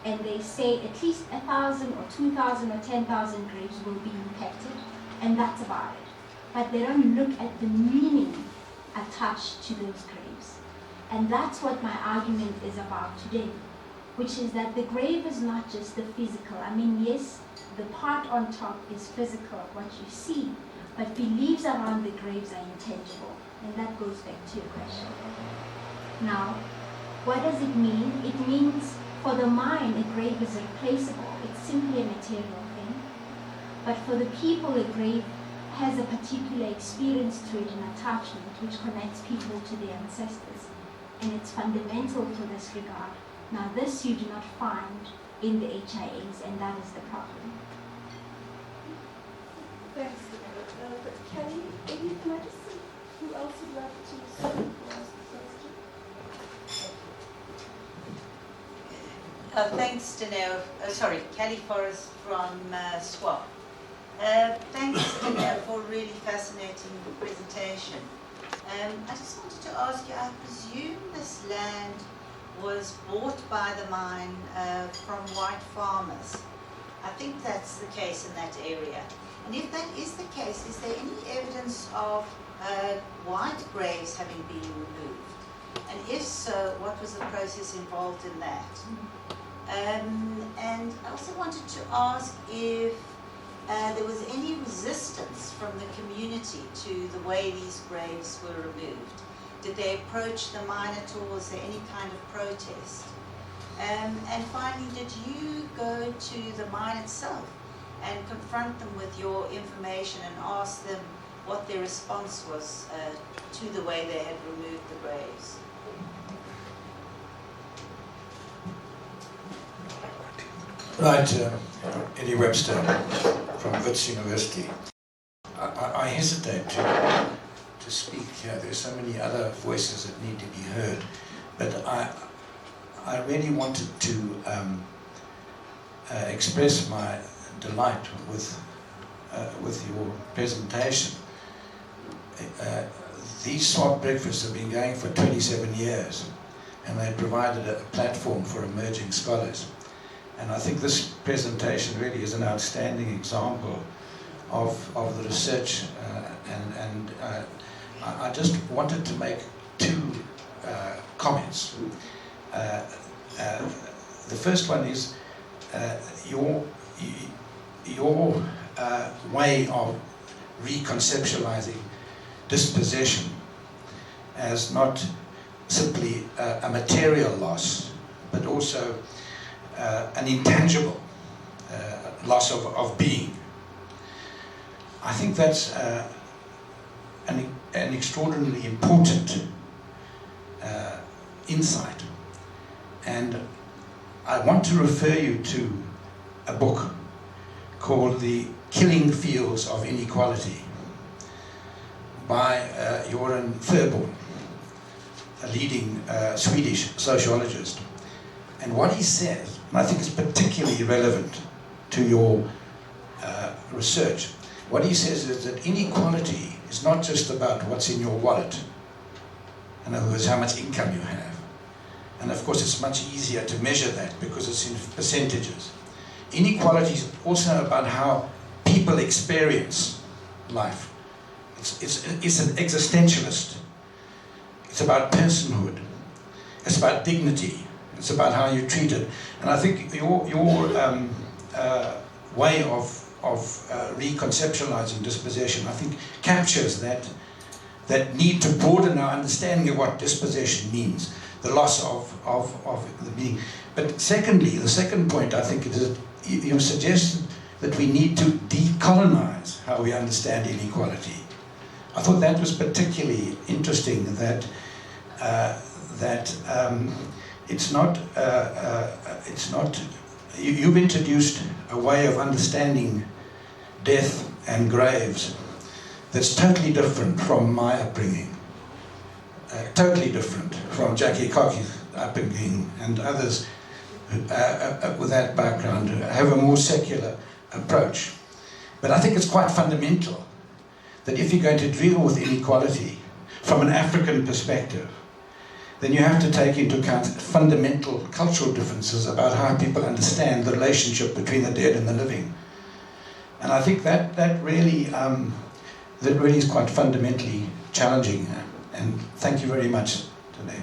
and they say at least 1,000 or 2,000 or 10,000 graves will be impacted, and that's about it. But they don't look at the meaning attached to those graves. And that's what my argument is about today, which is that the grave is not just the physical. I mean, yes, the part on top is physical, what you see, but beliefs around the graves are intangible. And that goes back to your question. Now, what does it mean? It means for the mine, a grave is replaceable. It's simply a material thing. But for the people, a grave has a particular experience to it, an attachment, which connects people to their ancestors. And it's fundamental to this regard. Now, this you do not find in the HIAs, and that is the problem. Thanks, Dineo. Kelly, maybe can I just see who else would like to speak or ask a question? Thanks, Dineo. Kelly Forrest from SWOP. Thanks, Dineo, for a really fascinating presentation. I just wanted to ask you, I presume this land was bought by the mine from white farmers. I think that's the case in that area. And if that is the case, is there any evidence of white graves having been removed? And if so, what was the process involved in that? And I also wanted to ask if there was any resistance from the community to the way these graves were removed. Did they approach the mine at all? Was there any kind of protest? And finally, did you go to the mine itself and confront them with your information and ask them what their response was to the way they had removed the graves? Right, Eddie Webster from Wits University. I hesitate to speak here. There's so many other voices that need to be heard, but I really wanted to express my delight with your presentation. These SWOP breakfasts have been going for 27 years, and they provided a platform for emerging scholars. And I think this presentation really is an outstanding example of the research, and I just wanted to make two comments. The first one is your way of reconceptualizing dispossession as not simply a material loss, but also an intangible loss of being. I think that's an extraordinarily important insight. And I want to refer you to a book called The Killing Fields of Inequality by Göran Thurborn, a leading Swedish sociologist. And what he says, and I think it's particularly relevant to your research, what he says is that inequality is not just about what's in your wallet, in other words, how much income you have. And of course it's much easier to measure that because it's in percentages. Inequality is also about how people experience life. It's an existentialist. It's about personhood. It's about dignity. It's about how you're treated. And I think your way of reconceptualizing dispossession, I think, captures that need to broaden our understanding of what dispossession means, the loss of the being. But secondly, the second point, I think, is that you suggested that we need to decolonize how we understand inequality. I thought that was particularly interesting, that it's not you've introduced a way of understanding death and graves that's totally different from my upbringing, totally different from Jackie Cocky's upbringing and others with that background who have a more secular approach. But I think it's quite fundamental that if you're going to deal with inequality from an African perspective, then you have to take into account fundamental cultural differences about how people understand the relationship between the dead and the living. And I think that really is quite fundamentally challenging. And thank you very much today.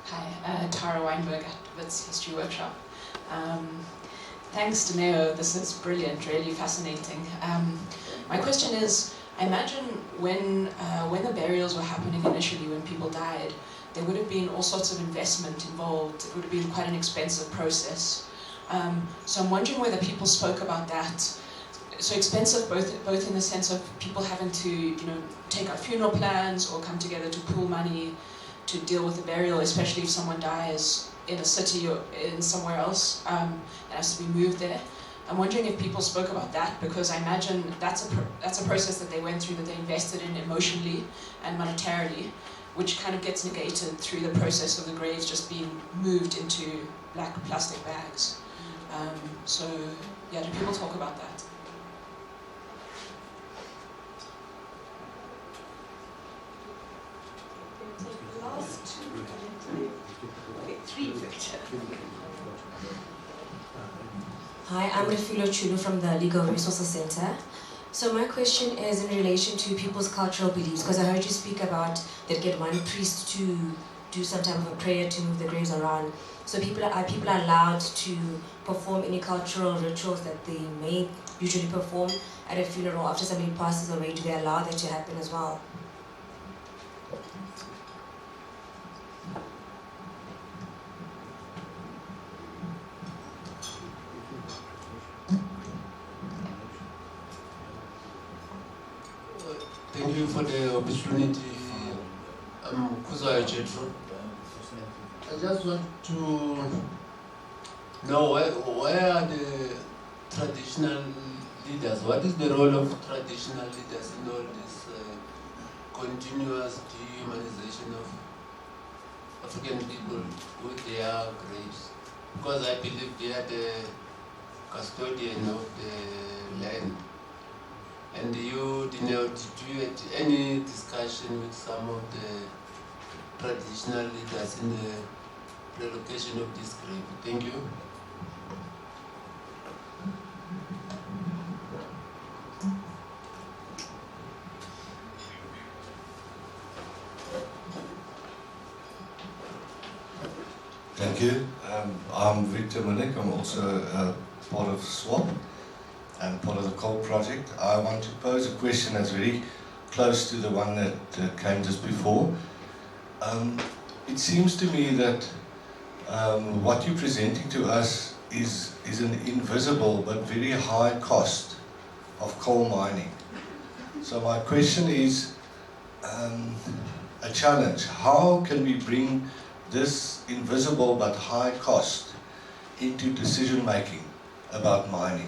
Hi, Tara Weinberg at Wits History Workshop. Thanks, Dineo. This is brilliant, really fascinating. My question is, I imagine when the burials were happening initially, when people died, there would have been all sorts of investment involved. It would have been quite an expensive process. So I'm wondering whether people spoke about that. So expensive, both in the sense of people having to, take out funeral plans or come together to pool money to deal with the burial, especially if someone dies in a city or in somewhere else and has to be moved there. I'm wondering if people spoke about that, because I imagine that's a process that they went through, that they invested in emotionally and monetarily, which kind of gets negated through the process of the graves just being moved into black plastic bags. So yeah, do people talk about that? Last two. Okay, three, Victor. Hi, I'm Refilo Chulu from the Legal Resources Center. So my question is in relation to people's cultural beliefs, because I heard you speak about they'd get one priest to do some type of a prayer to move the graves around. So people are allowed to perform any cultural rituals that they may usually perform at a funeral after somebody passes away? Do they allow that to happen as well? Thank you for the opportunity. I'm Kuzwa Jetro. I just want to know where are the traditional leaders? What is the role of traditional leaders in all this continuous dehumanization of African people with their graves? Because I believe they are the custodian of the land. And you, Dineo, did you have any discussion with some of the traditional leaders in the relocation of this grave? Thank you. Thank you. I'm Victor Munich. I'm also part of SWOP and part of the Coal Project. I want to pose a question that's very close to the one that came just before. It seems to me that what you're presenting to us is an invisible but very high cost of coal mining. So my question is a challenge. How can we bring this invisible but high cost into decision making about mining?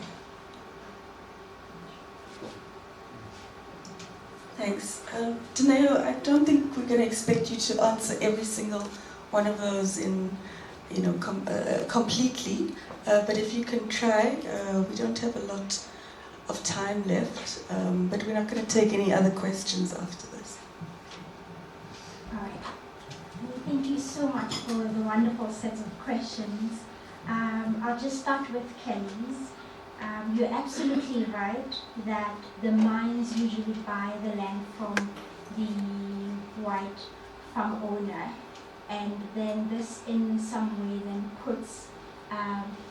Thanks. Dineo, I don't think we're going to expect you to answer every single one of those in, completely. But if you can try, we don't have a lot of time left, but we're not going to take any other questions after this. All right. Thank you so much for the wonderful set of questions. I'll just start with Kelly's. You're absolutely right that the mines usually buy the land from the white farm owner, and then this in some way then puts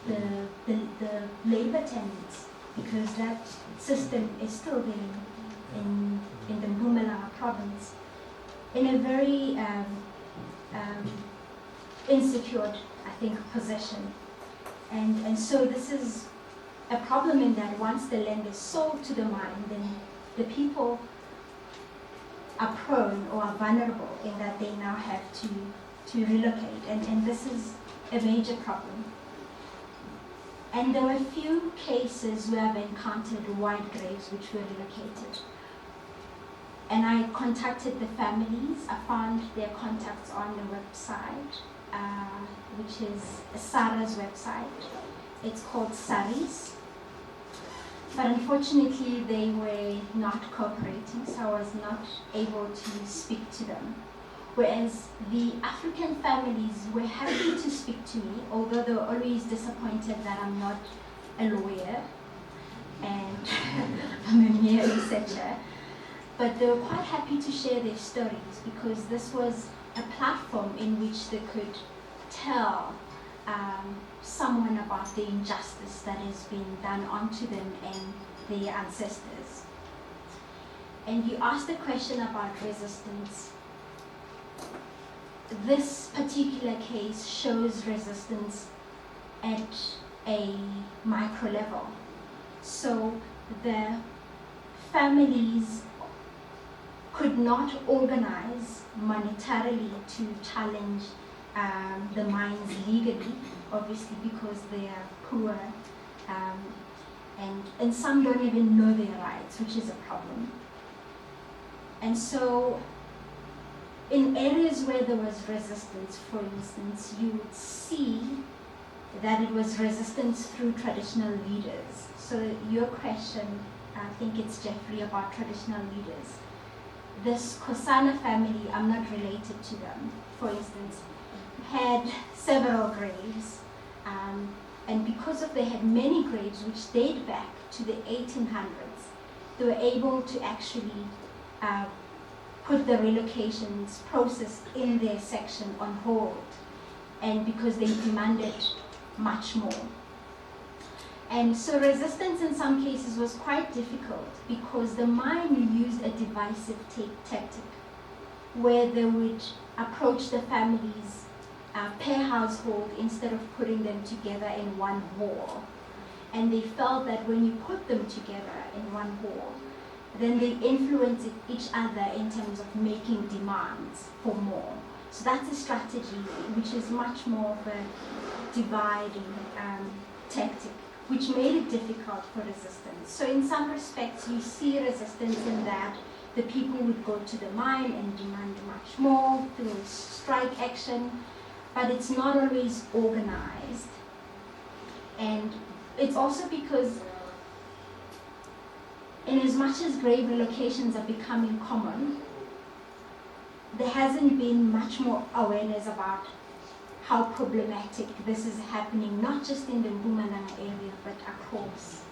the labor tenants, because that system is still there in the Mpumalanga province, in a very insecure, I think, position. And so this is a problem in that once the land is sold to the mine, then the people are prone or are vulnerable in that they now have to relocate. And this is a major problem. And there were a few cases where I've encountered white graves which were relocated. And I contacted the families. I found their contacts on the website, which is Sarah's website. It's called Saris. But unfortunately, they were not cooperating, so I was not able to speak to them. Whereas the African families were happy to speak to me, although they were always disappointed that I'm not a lawyer and I'm a mere researcher. But they were quite happy to share their stories, because this was a platform in which they could tell someone about the injustice that has been done onto them and their ancestors. And you asked a question about resistance. This particular case shows resistance at a micro level. So the families could not organize monetarily to challenge the mines legally, obviously because they are poor, and some don't even know their rights, which is a problem. And so in areas where there was resistance, for instance, you would see that it was resistance through traditional leaders. So your question, I think it's Jeffrey, about traditional leaders. This Skosana family, I'm not related to them, for instance, had several graves, and because they had many graves which date back to the 1800s, they were able to actually put the relocations process in their section on hold, and because they demanded much more. And so resistance in some cases was quite difficult, because the mine used a divisive tactic where they would approach the families per household instead of putting them together in one hall. And they felt that when you put them together in one hall, then they influence each other in terms of making demands for more. So that's a strategy which is much more of a dividing tactic, which made it difficult for resistance. So in some respects, you see resistance in that the people would go to the mine and demand much more through strike action, but it's not always organized. And it's also because in as much as grave relocations are becoming common, there hasn't been much more awareness about how problematic this is happening, not just in the Mpumalanga area, but across.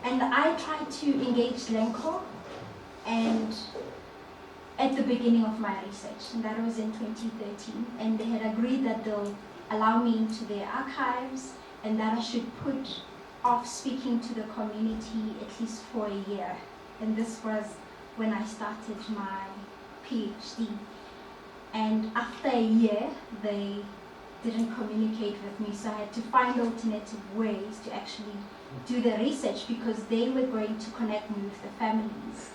And I tried to engage Lenko, and at the beginning of my research, and that was in 2013, and they had agreed that they'll allow me into their archives, and that I should put off speaking to the community at least for a year. And this was when I started my PhD. And after a year, they didn't communicate with me, so I had to find alternative ways to actually do the research, because they were going to connect me with the families.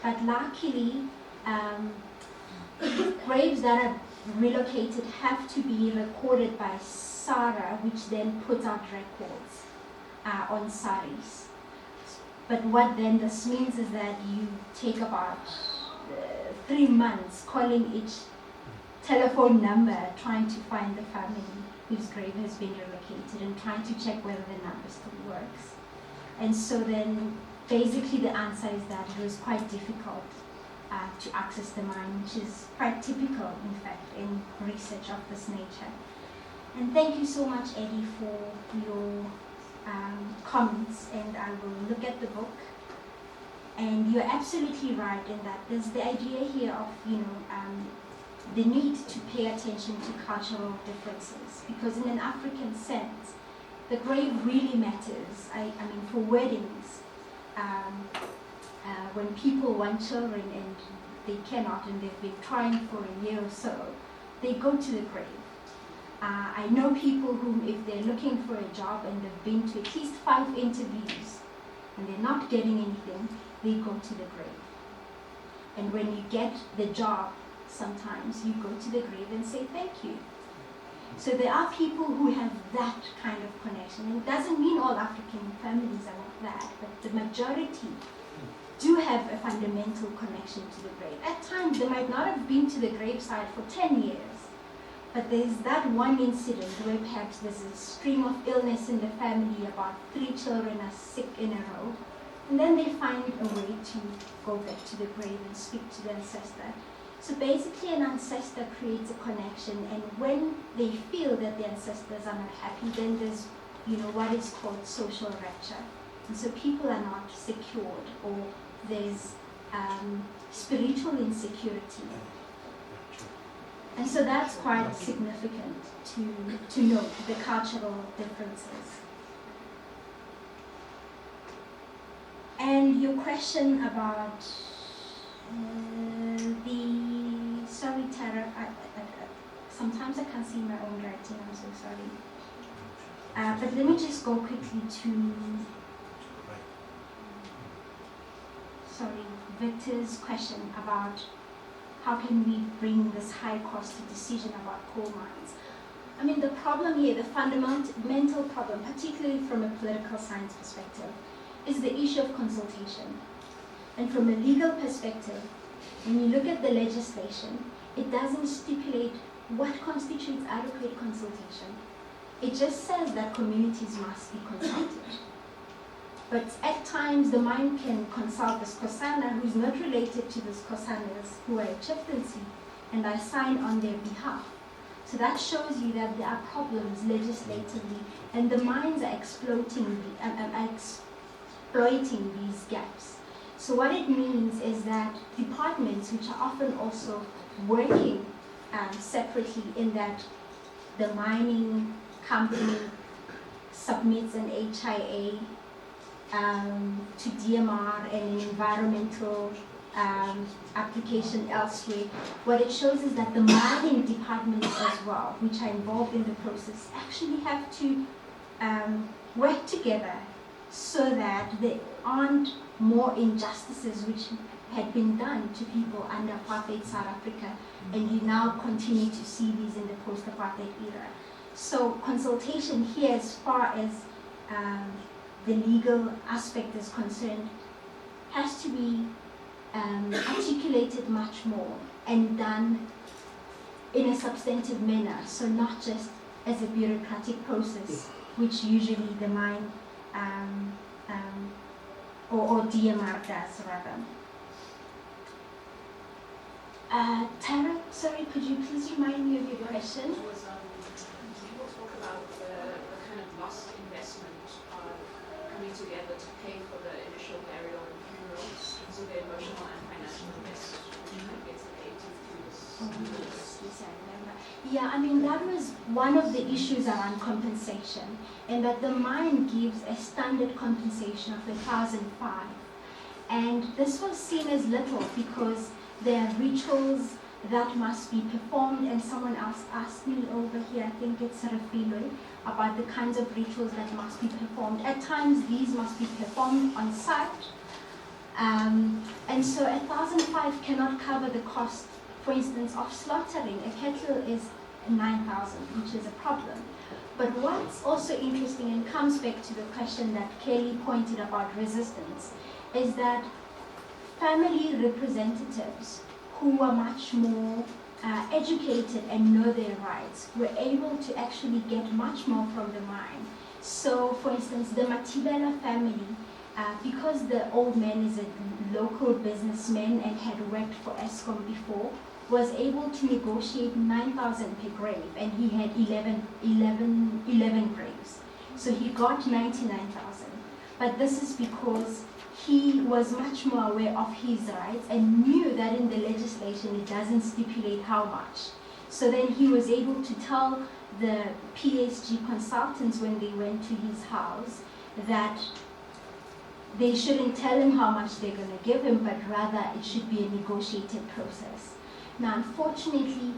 But luckily, graves that are relocated have to be recorded by SARA, which then puts out records on SARIs. But what then this means is that you take about 3 months calling each telephone number, trying to find the family whose grave has been relocated and trying to check whether the number still works. And so then basically the answer is that it was quite difficult to access the mine, which is quite typical, in fact, in research of this nature. And thank you so much, Eddie, for your comments, and I will look at the book And you're absolutely right in that there's the idea here of, the need to pay attention to cultural differences, because in an African sense, the grave really matters. I mean, for weddings, when people want children and they cannot, and they've been trying for a year or so, they go to the grave. I know people whom, if they're looking for a job and they've been to at least 5 interviews and they're not getting anything, they go to the grave. And when you get the job, sometimes you go to the grave and say thank you. So there are people who have that kind of connection. And it doesn't mean all African families are like that, but the majority do have a fundamental connection to the grave. At times, they might not have been to the graveside for 10 years, but there's that one incident where perhaps there's a stream of illness in the family, about 3 children are sick in a row, and then they find a way to go back to the grave and speak to the ancestor. So basically an ancestor creates a connection, and when they feel that the ancestors are not happy, then there's what is called social rupture. And so people are not secured, or there's spiritual insecurity. And so that's quite significant to note the cultural differences. And your question about sorry, Tara, sometimes I can't see my own writing, I'm so sorry. But let me just go quickly to, Victor's question about how can we bring this high cost decision about coal mines. I mean, the problem here, the fundamental problem, particularly from a political science perspective, is the issue of consultation. And from a legal perspective, when you look at the legislation, it doesn't stipulate what constitutes adequate consultation. It just says that communities must be consulted. But at times, the mine can consult the Skosana, who's not related to the Skosanas, who are a chieftaincy, and are signed on their behalf. So that shows you that there are problems legislatively, and the mines are exploiting these gaps. So what it means is that departments, which are often also working separately, in that the mining company submits an HIA to DMR and an environmental application elsewhere, what it shows is that the mining departments as well, which are involved in the process, actually have to work together so that there aren't more injustices which had been done to people under apartheid South Africa, and you now continue to see these in the post-apartheid era. So consultation here, as far as the legal aspect is concerned, has to be articulated much more and done in a substantive manner, so not just as a bureaucratic process, which usually the mine or DMR does, rather. Tara, sorry, could you please remind me of your question? People talk about the kind of lost investment coming together to pay for the initial burial and funerals, so the emotional and financial investment, which gets related to this. Yeah, I mean, that was one of the issues around compensation, and that the mine gives a standard compensation of 1,005. And this was seen as little because there are rituals that must be performed, and someone else asked me over here, I think it's Rafilo, about the kinds of rituals that must be performed. At times, these must be performed on site, and so 1,005 cannot cover the cost, for instance, of slaughtering. A cattle is 9,000, which is a problem. But what's also interesting, and comes back to the question that Kelly pointed about resistance, is that family representatives who are much more educated and know their rights were able to actually get much more from the mine. So, for instance, the Matibela family, because the old man is a local businessman and had worked for Eskom before, was able to negotiate 9,000 per grave, and he had 11 graves. So he got 99,000. But this is because he was much more aware of his rights and knew that in the legislation it doesn't stipulate how much. So then he was able to tell the PSG consultants when they went to his house that they shouldn't tell him how much they're going to give him, but rather it should be a negotiated process. Now, unfortunately,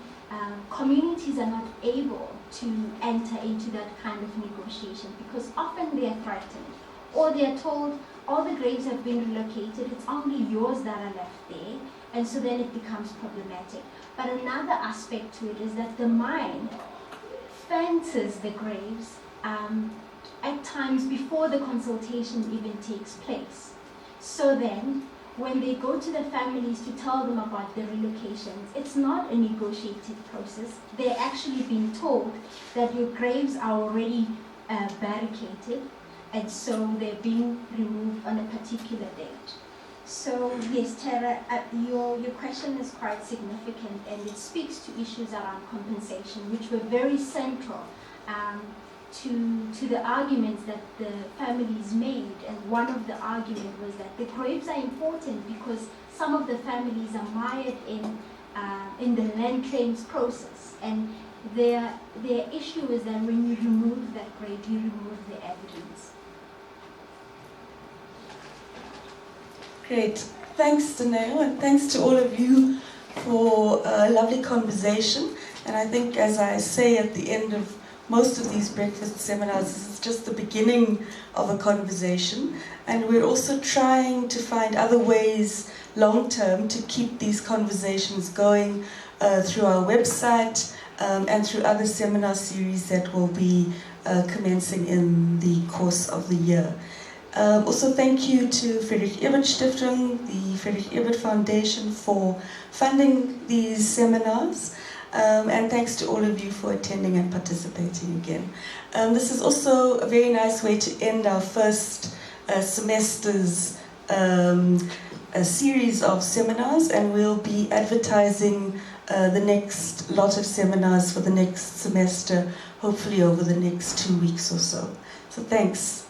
communities are not able to enter into that kind of negotiation because often they are threatened or they are told all the graves have been relocated, it's only yours that are left there, and so then it becomes problematic. But another aspect to it is that the mine fences the graves at times before the consultation even takes place. So then, when they go to the families to tell them about the relocations, it's not a negotiated process. They're actually being told that your graves are already barricaded, and so they're being removed on a particular date. So yes, Tara, your question is quite significant, and it speaks to issues around compensation, which were very central to the arguments that the families made. And one of the arguments was that the graves are important because some of the families are mired in the land claims process, and their issue is that when you remove that grave, you remove the evidence. Great. Thanks, Dineo, and thanks to all of you for a lovely conversation. And I think, as I say at the end of most of these breakfast seminars, this is just the beginning of a conversation. And we're also trying to find other ways long-term to keep these conversations going through our website and through other seminar series that will be commencing in the course of the year. Also, thank you to Friedrich Ebert Stiftung, the Friedrich Ebert Foundation, for funding these seminars. And thanks to all of you for attending and participating again. This is also a very nice way to end our first semester's a series of seminars, and we'll be advertising the next lot of seminars for the next semester, hopefully over the next 2 weeks or so. So thanks.